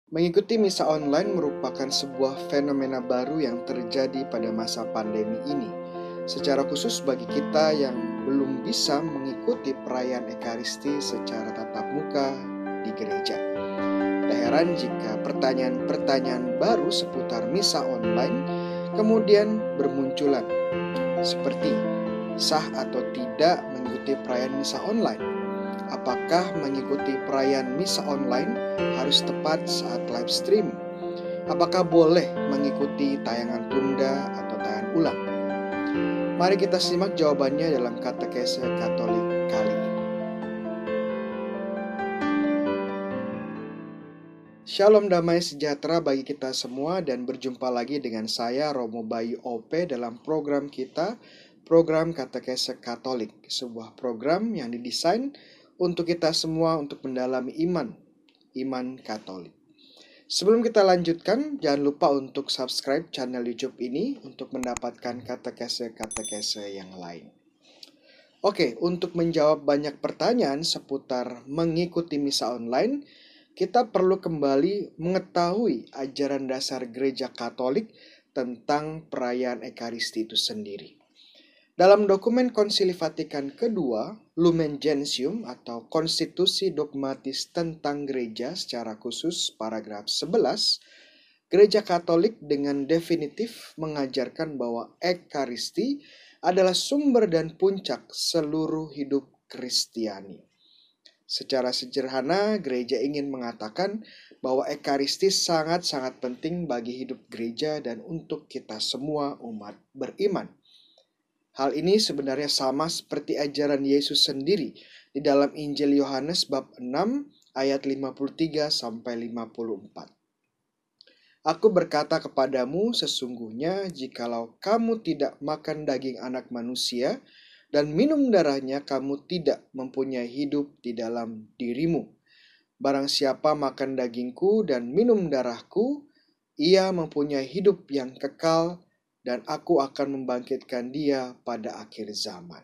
Mengikuti misa online merupakan sebuah fenomena baru yang terjadi pada masa pandemi ini. Secara khusus bagi kita yang belum bisa mengikuti perayaan Ekaristi secara tatap muka di gereja. Tak heran jika pertanyaan-pertanyaan baru seputar misa online kemudian bermunculan, seperti sah atau tidak mengikuti perayaan misa online. Apakah mengikuti perayaan misa online harus tepat saat live stream? Apakah boleh mengikuti tayangan tunda atau tayangan ulang? Mari kita simak jawabannya dalam katekese Katolik kali ini. Shalom damai sejahtera bagi kita semua dan berjumpa lagi dengan saya Romo Bayu OP dalam program kita, program Katekese Katolik, sebuah program yang didesain untuk kita semua untuk mendalami iman Katolik. Sebelum kita lanjutkan, jangan lupa untuk subscribe channel YouTube ini untuk mendapatkan katekese-katekese yang lain. Oke, untuk menjawab banyak pertanyaan seputar mengikuti misa online, kita perlu kembali mengetahui ajaran dasar Gereja Katolik tentang perayaan Ekaristi itu sendiri. Dalam dokumen Konsili Vatikan kedua, Lumen Gentium atau Konstitusi Dogmatis tentang Gereja secara khusus paragraf 11, Gereja Katolik dengan definitif mengajarkan bahwa Ekaristi adalah sumber dan puncak seluruh hidup Kristiani. Secara sederhana, gereja ingin mengatakan bahwa Ekaristi sangat-sangat penting bagi hidup gereja dan untuk kita semua umat beriman. Hal ini sebenarnya sama seperti ajaran Yesus sendiri di dalam Injil Yohanes bab 6 ayat 53 sampai 54. Aku berkata kepadamu, sesungguhnya jikalau kamu tidak makan daging anak manusia dan minum darahnya, kamu tidak mempunyai hidup di dalam dirimu. Barang siapa makan dagingku dan minum darahku, ia mempunyai hidup yang kekal, dan aku akan membangkitkan dia pada akhir zaman.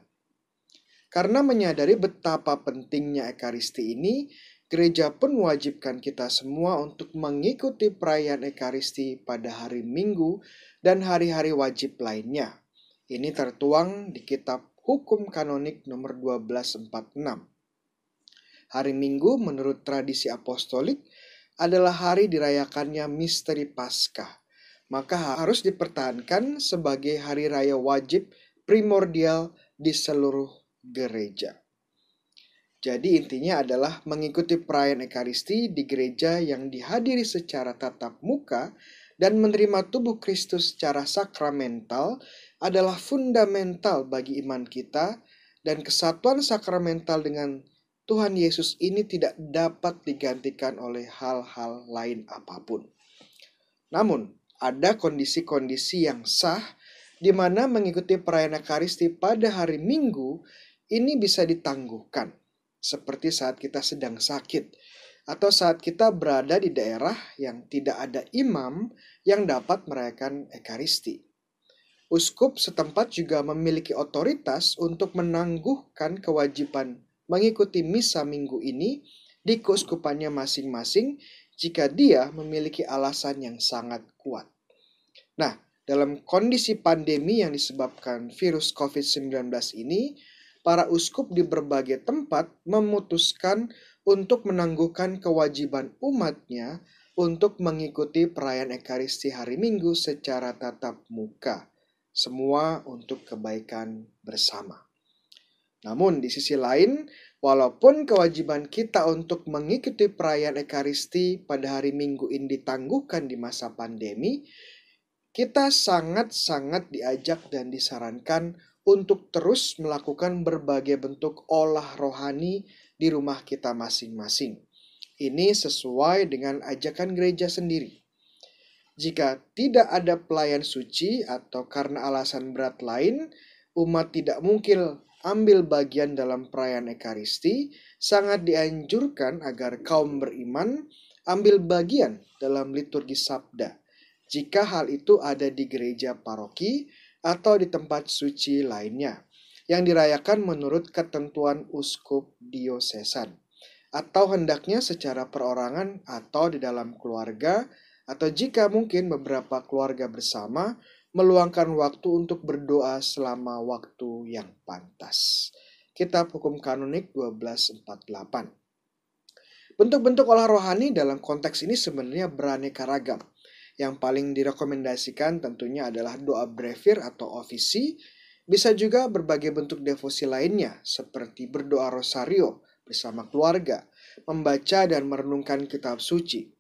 Karena menyadari betapa pentingnya Ekaristi ini, gereja pun mewajibkan kita semua untuk mengikuti perayaan Ekaristi pada hari Minggu dan hari-hari wajib lainnya. Ini tertuang di kitab Hukum Kanonik nomor 1246. Hari Minggu menurut tradisi apostolik adalah hari dirayakannya misteri Paskah. Maka harus dipertahankan sebagai hari raya wajib primordial di seluruh gereja. Jadi intinya adalah mengikuti perayaan Ekaristi di gereja yang dihadiri secara tatap muka dan menerima tubuh Kristus secara sakramental adalah fundamental bagi iman kita, dan kesatuan sakramental dengan Tuhan Yesus ini tidak dapat digantikan oleh hal-hal lain apapun. Namun, ada kondisi-kondisi yang sah di mana mengikuti perayaan Ekaristi pada hari Minggu ini bisa ditangguhkan, seperti saat kita sedang sakit atau saat kita berada di daerah yang tidak ada imam yang dapat merayakan Ekaristi. Uskup setempat juga memiliki otoritas untuk menangguhkan kewajiban mengikuti misa Minggu ini di keuskupannya masing-masing jika dia memiliki alasan yang sangat kuat. Nah, dalam kondisi pandemi yang disebabkan virus COVID-19 ini, para uskup di berbagai tempat memutuskan untuk menangguhkan kewajiban umatnya untuk mengikuti perayaan Ekaristi hari Minggu secara tatap muka. Semua untuk kebaikan bersama. Namun di sisi lain, walaupun kewajiban kita untuk mengikuti perayaan Ekaristi pada hari Minggu ini ditangguhkan di masa pandemi, kita sangat-sangat diajak dan disarankan untuk terus melakukan berbagai bentuk olah rohani di rumah kita masing-masing. Ini sesuai dengan ajakan gereja sendiri. Jika tidak ada pelayan suci atau karena alasan berat lain, umat tidak mungkin ambil bagian dalam perayaan Ekaristi, sangat dianjurkan agar kaum beriman ambil bagian dalam liturgi sabda, jika hal itu ada di gereja paroki atau di tempat suci lainnya, yang dirayakan menurut ketentuan uskup diosesan. atau hendaknya secara perorangan atau di dalam keluarga, atau jika mungkin beberapa keluarga bersama, meluangkan waktu untuk berdoa selama waktu yang pantas. Kitab Hukum Kanonik 1248. Bentuk-bentuk olah rohani dalam konteks ini sebenarnya beraneka ragam. Yang paling direkomendasikan tentunya adalah doa brevir atau ofisi. Bisa juga berbagai bentuk devosi lainnya, seperti berdoa rosario bersama keluarga, membaca dan merenungkan kitab suci.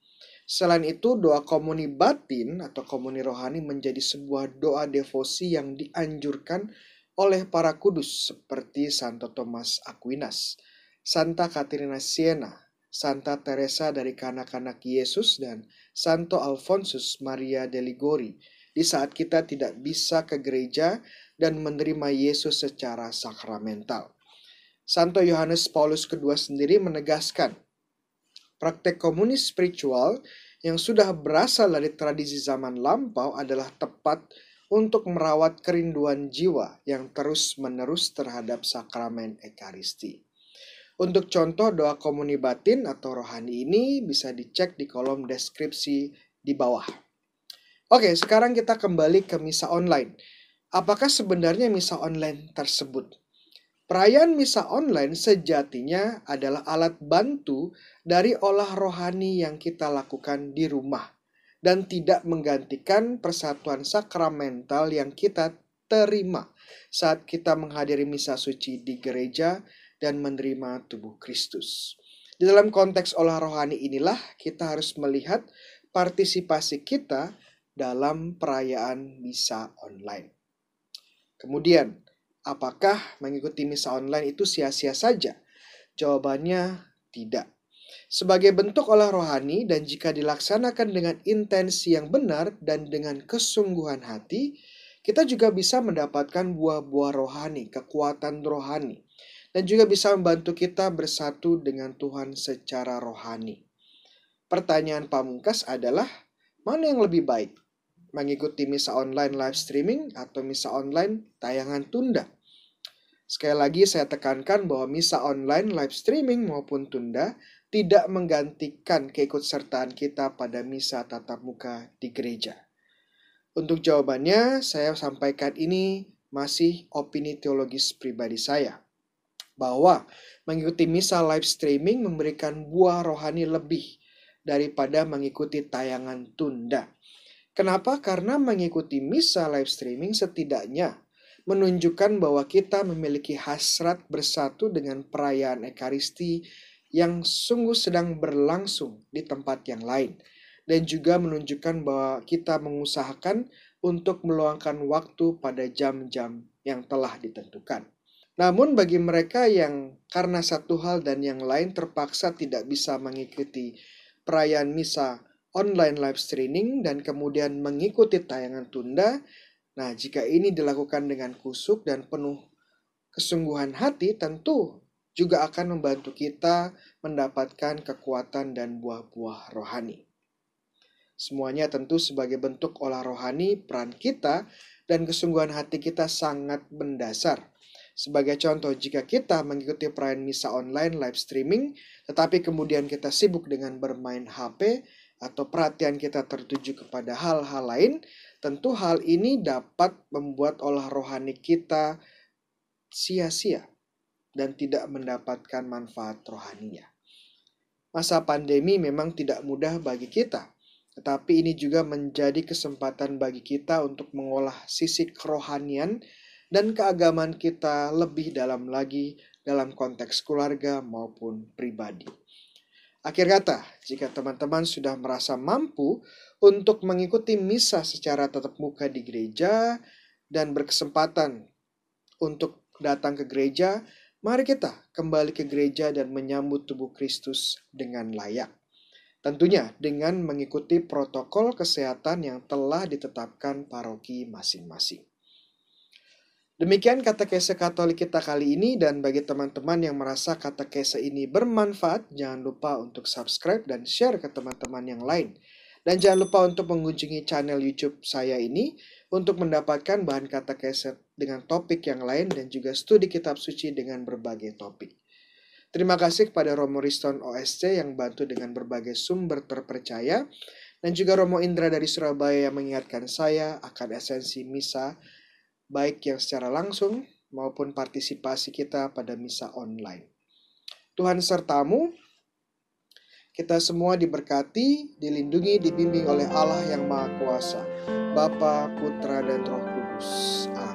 Selain itu, doa komuni batin atau komuni rohani menjadi sebuah doa devosi yang dianjurkan oleh para kudus seperti Santo Thomas Aquinas, Santa Caterina Siena, Santa Teresa dari Kanak-kanak Yesus, dan Santo Alfonsus Maria de Ligori di saat kita tidak bisa ke gereja dan menerima Yesus secara sakramental. Santo Yohanes Paulus II sendiri menegaskan praktek komunis spiritual yang sudah berasal dari tradisi zaman lampau adalah tepat untuk merawat kerinduan jiwa yang terus-menerus terhadap sakramen Ekaristi. Untuk contoh doa komuni batin atau rohani ini bisa dicek di kolom deskripsi di bawah. Oke, sekarang kita kembali ke misa online. Apakah sebenarnya misa online tersebut? Perayaan misa online sejatinya adalah alat bantu dari olah rohani yang kita lakukan di rumah dan tidak menggantikan persatuan sakramental yang kita terima saat kita menghadiri misa suci di gereja dan menerima tubuh Kristus. Di dalam konteks olah rohani inilah kita harus melihat partisipasi kita dalam perayaan misa online. Kemudian, apakah mengikuti misa online itu sia-sia saja? Jawabannya tidak. Sebagai bentuk olah rohani dan jika dilaksanakan dengan intensi yang benar dan dengan kesungguhan hati, kita juga bisa mendapatkan buah-buah rohani, kekuatan rohani, dan juga bisa membantu kita bersatu dengan Tuhan secara rohani. Pertanyaan pamungkas adalah, mana yang lebih baik? Mengikuti misa online live streaming atau misa online tayangan tunda? Sekali lagi saya tekankan bahwa misa online live streaming maupun tunda tidak menggantikan keikutsertaan kita pada misa tatap muka di gereja. Untuk jawabannya, saya sampaikan ini masih opini teologis pribadi saya, bahwa mengikuti misa live streaming memberikan buah rohani lebih daripada mengikuti tayangan tunda. Kenapa? Karena mengikuti misa live streaming setidaknya menunjukkan bahwa kita memiliki hasrat bersatu dengan perayaan Ekaristi yang sungguh sedang berlangsung di tempat yang lain. Dan juga menunjukkan bahwa kita mengusahakan untuk meluangkan waktu pada jam-jam yang telah ditentukan. Namun bagi mereka yang karena satu hal dan yang lain terpaksa tidak bisa mengikuti perayaan misa online live streaming dan kemudian mengikuti tayangan tunda, nah jika ini dilakukan dengan kusuk dan penuh kesungguhan hati, tentu juga akan membantu kita mendapatkan kekuatan dan buah-buah rohani. Semuanya tentu sebagai bentuk olah rohani, peran kita dan kesungguhan hati kita sangat mendasar. Sebagai contoh, jika kita mengikuti perayaan misa online live streaming, tetapi kemudian kita sibuk dengan bermain HP, atau perhatian kita tertuju kepada hal-hal lain, tentu hal ini dapat membuat olah rohani kita sia-sia dan tidak mendapatkan manfaat rohaninya. Masa pandemi memang tidak mudah bagi kita, tetapi ini juga menjadi kesempatan bagi kita untuk mengolah sisi kerohanian dan keagamaan kita lebih dalam lagi dalam konteks keluarga maupun pribadi. Akhir kata, jika teman-teman sudah merasa mampu untuk mengikuti misa secara tatap muka di gereja dan berkesempatan untuk datang ke gereja, mari kita kembali ke gereja dan menyambut tubuh Kristus dengan layak. Tentunya dengan mengikuti protokol kesehatan yang telah ditetapkan paroki masing-masing. Demikian katekese Katolik kita kali ini, dan bagi teman-teman yang merasa katekese ini bermanfaat, jangan lupa untuk subscribe dan share ke teman-teman yang lain. Dan jangan lupa untuk mengunjungi channel YouTube saya ini untuk mendapatkan bahan katekese dengan topik yang lain dan juga studi kitab suci dengan berbagai topik. Terima kasih kepada Romo Riston OSC yang bantu dengan berbagai sumber terpercaya, dan juga Romo Indra dari Surabaya yang mengingatkan saya akan esensi misa, baik yang secara langsung maupun partisipasi kita pada misa online. Tuhan sertamu, kita semua diberkati, dilindungi, dibimbing oleh Allah yang Maha Kuasa, Bapa, Putra, dan Roh Kudus. Amin.